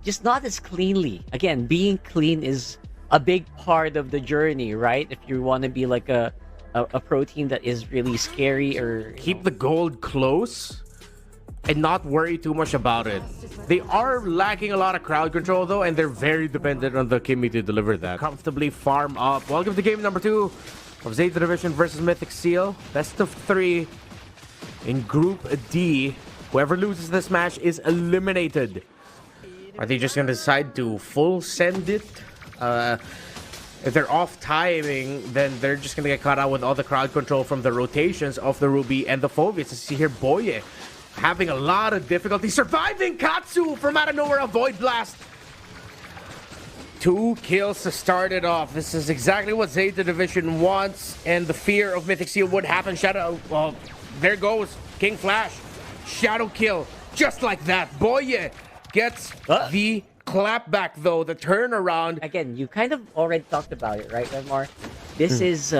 just not as cleanly. Again, being clean is a big part of the journey, right? If you want to be like a pro team that is really scary, or Keep the gold close and not worry too much about it. They are lacking a lot of crowd control though, and they're very dependent on the Kimmy to deliver that. Comfortably farm up. Welcome to game number 2 of Zeta Division versus Mythic Seal. Best of 3 in Group D. Whoever loses this match is eliminated. Are they just gonna decide to full send it? If they're off timing, then they're just gonna get caught out with all the crowd control from the rotations of the Ruby and the Phobias. You see here, Boye having a lot of difficulty surviving Katsu from out of nowhere, a Void Blast. 2 kills to start it off. This is exactly what Zeta Division wants, and the fear of Mythic Seal would happen. Shadow, well, there goes King Flash. Shadow kill, just like that. Boye gets the clap back though, the turnaround. again, you kind of already talked about it, right, Redmar? This is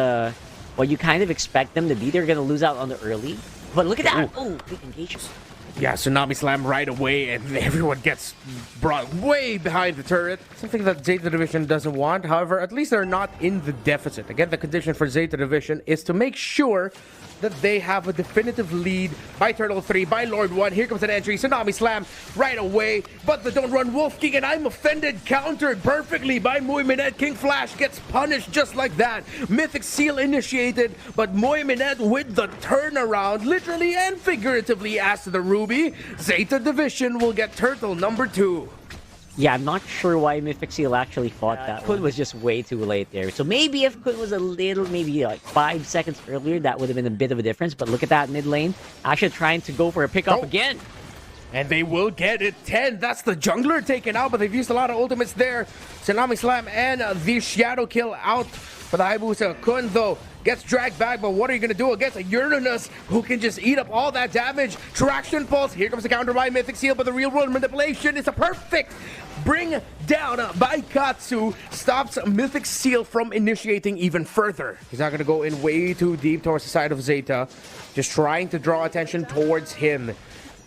what you kind of expect them to be. They're gonna lose out on the early, but look at that! Oh, big engagement. Yeah, Tsunami Slam right away, and everyone gets brought way behind the turret. Something that Zeta Division doesn't want. However, at least they're not in the deficit. Again, the condition for Zeta Division is to make sure that they have a definitive lead by Turtle 3, by Lord 1. Here comes an entry, Tsunami Slam right away, but the Don't Run Wolf King, and I'm Offended countered perfectly by Moyminet. King Flash gets punished just like that. Mythic Seal initiated, but Moyminet with the turnaround, literally and figuratively, as the Ruby. Zeta Division will get Turtle number 2. Yeah, I'm not sure why Mythic Seal actually fought that. Kun was just way too late there. So maybe if Kun was a little, maybe like 5 seconds earlier, that would have been a bit of a difference. But look at that mid lane, actually trying to go for a pickoff again. And they will get it. 10. That's the jungler taken out, but they've used a lot of ultimates there. Tsunami Slam and the Shadow Kill out for the Hayabusa. Kun, though, gets dragged back, but what are you going to do against a Uranus who can just eat up all that damage? Traction Pulse. Here comes the counter by Mythic Seal, but the real world manipulation is a perfect bring down by Katsu. Stops Mythic Seal from initiating even further. He's not going to go in way too deep towards the side of Zeta. Just trying to draw attention towards him.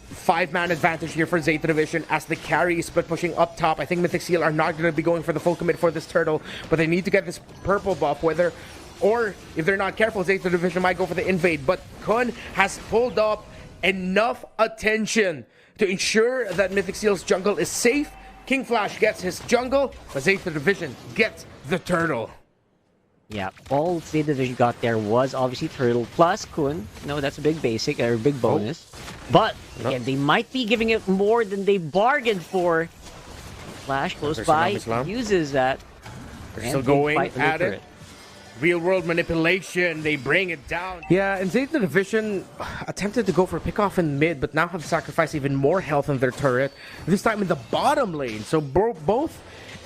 5-man advantage here for Zeta Division as the carry is split pushing up top. I think Mythic Seal are not going to be going for the full commit for this turtle, but they need to get this purple buff, whether, or if they're not careful, Zeta Division might go for the invade. But Kun has pulled up enough attention to ensure that Mythic Seal's jungle is safe. King Flash gets his jungle, but Zeta Division gets the turtle. Yeah, all Zeta Division got there was obviously Turtle plus Kun. No, that's a big basic, or a big bonus. But, again, they might be giving it more than they bargained for. Flash close by, uses that. They're still going at it. Real world manipulation, they bring it down. Yeah, and Zeta Division attempted to go for a pickoff in mid, but now have sacrificed even more health in their turret. This time in the bottom lane. So both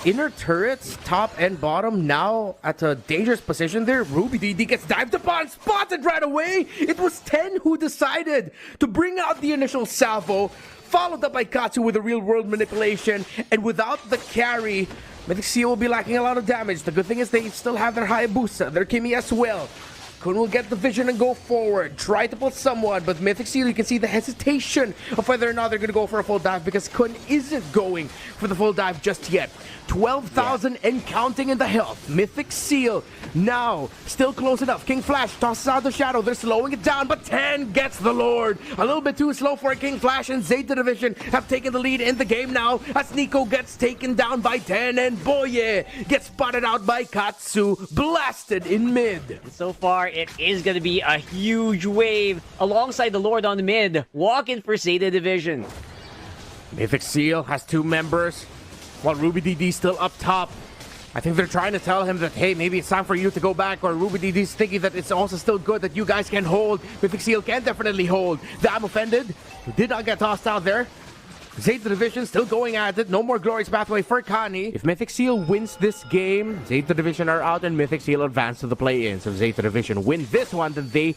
inner turrets, top and bottom, now at a dangerous position there. Ruby DD gets dived upon, spotted right away. It was 10 who decided to bring out the initial salvo, followed up by Katsu with a real world manipulation, and without the carry, Mythic Seal will be lacking a lot of damage. The good thing is they still have their Hayabusa, their Kimmy as well. Kun will get the vision and go forward. Try to pull someone, but Mythic Seal, you can see the hesitation of whether or not they're going to go for a full dive because Kun isn't going for the full dive just yet. 12,000 and counting in the health. Mythic Seal now still close enough. King Flash tosses out the shadow. They're slowing it down, but 10 gets the Lord. A little bit too slow for King Flash, and Zeta Division have taken the lead in the game now as Nico gets taken down by 10 and Boye gets spotted out by Katsu, blasted in mid. And so far, it is going to be a huge wave alongside the Lord on the mid, walking for Zeta Division. Mythic Seal has 2 members, while Ruby DD still up top. I think they're trying to tell him that, hey, maybe it's time for you to go back, or Ruby DD's thinking that it's also still good that you guys can hold. Mythic Seal can definitely hold. The I'm Offended, who did not get tossed out there. Zeta Division still going at it. No more glorious pathway for Kani. If Mythic Seal wins this game, Zeta Division are out and Mythic Seal advance to the play-in. So if Zeta Division win this one, then they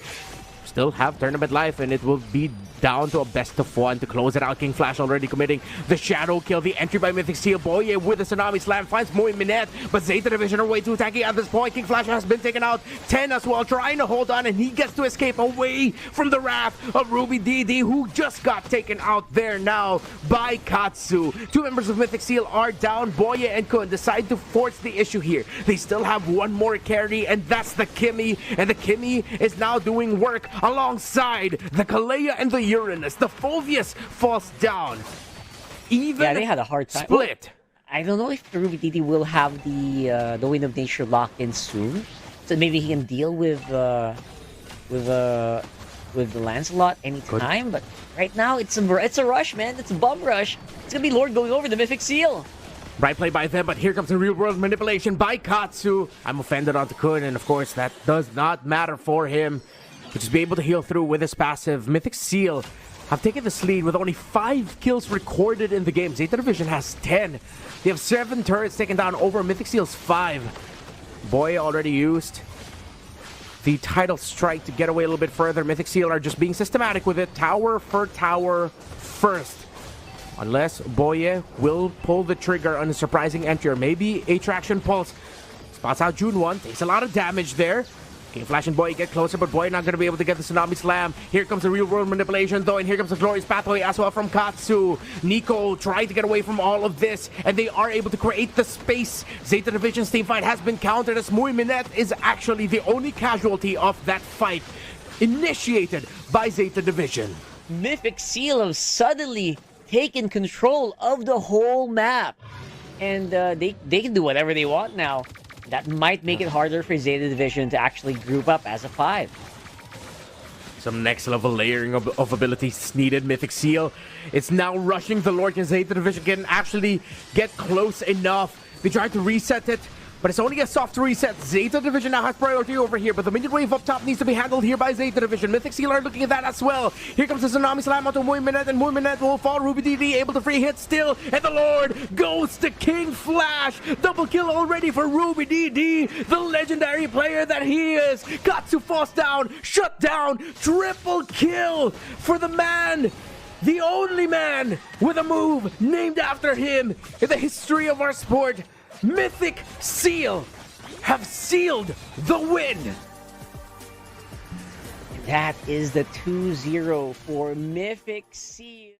still have tournament life, and it will be down to a best of 1 to close it out. King Flash already committing the shadow kill. The entry by Mythic Seal. Boye with the Tsunami Slam finds Muy Minette, but Zeta Division are way too tanky at this point. King Flash has been taken out. 10 as well, trying to hold on, and he gets to escape away from the wrath of Ruby DD, who just got taken out there now by Katsu. 2 members of Mythic Seal are down. Boye and Kun decide to force the issue here. They still have one more carry, and that's the Kimmy, and the Kimmy is now doing work alongside the Kalea and the Uranus. The Fulvius falls down. Even they had a hard time. Split. I don't know if Ruby DD will have the Wind of Nature locked in soon, so maybe he can deal with the Lancelot anytime. But right now it's a rush, man. It's a bum rush. It's gonna be Lord going over the Mythic Seal. Right play by them, but here comes the real world manipulation by Katsu. I'm offended onto Kun, and of course that does not matter for him. He'll just be able to heal through with his passive. Mythic Seal have taken this lead with only 5 kills recorded in the game. Zeta Division has 10. They have 7 turrets taken down over Mythic Seal's 5. Boy already used the title strike to get away a little bit further. Mythic Seal are just being systematic with it. Tower for tower first. Unless Boye will pull the trigger on a surprising entry, or maybe a traction pulse. Spots out June 1, takes a lot of damage there. King Flash and Boye get closer, but Boye not going to be able to get the Tsunami Slam. Here comes the real world manipulation though, and here comes the glorious pathway as well from Katsu. Nico trying to get away from all of this, and they are able to create the space. Zeta Division's team fight has been countered, as Muy Minette is actually the only casualty of that fight, initiated by Zeta Division. Mythic Seal have suddenly taken control of the whole map, and they can do whatever they want now. That might make it harder for Zeta Division to actually group up as a 5. Some next level layering of abilities needed. Mythic Seal, it's now rushing the Lord, and Zeta Division can actually get close enough. They tried to reset it, but it's only a soft reset. Zeta Division now has priority over here, but the minion wave up top needs to be handled here by Zeta Division. Mythic Seal are looking at that as well. Here comes the Tsunami Slam onto Muy Minette, and Muy Minette will fall. Ruby DD able to free hit still, and the Lord goes to King Flash. Double kill already for Ruby DD, the legendary player that he is. Katsu falls down, shut down, triple kill for the man, the only man with a move named after him in the history of our sport. Mythic Seal have sealed the win. That is the 2-0 for Mythic Seal.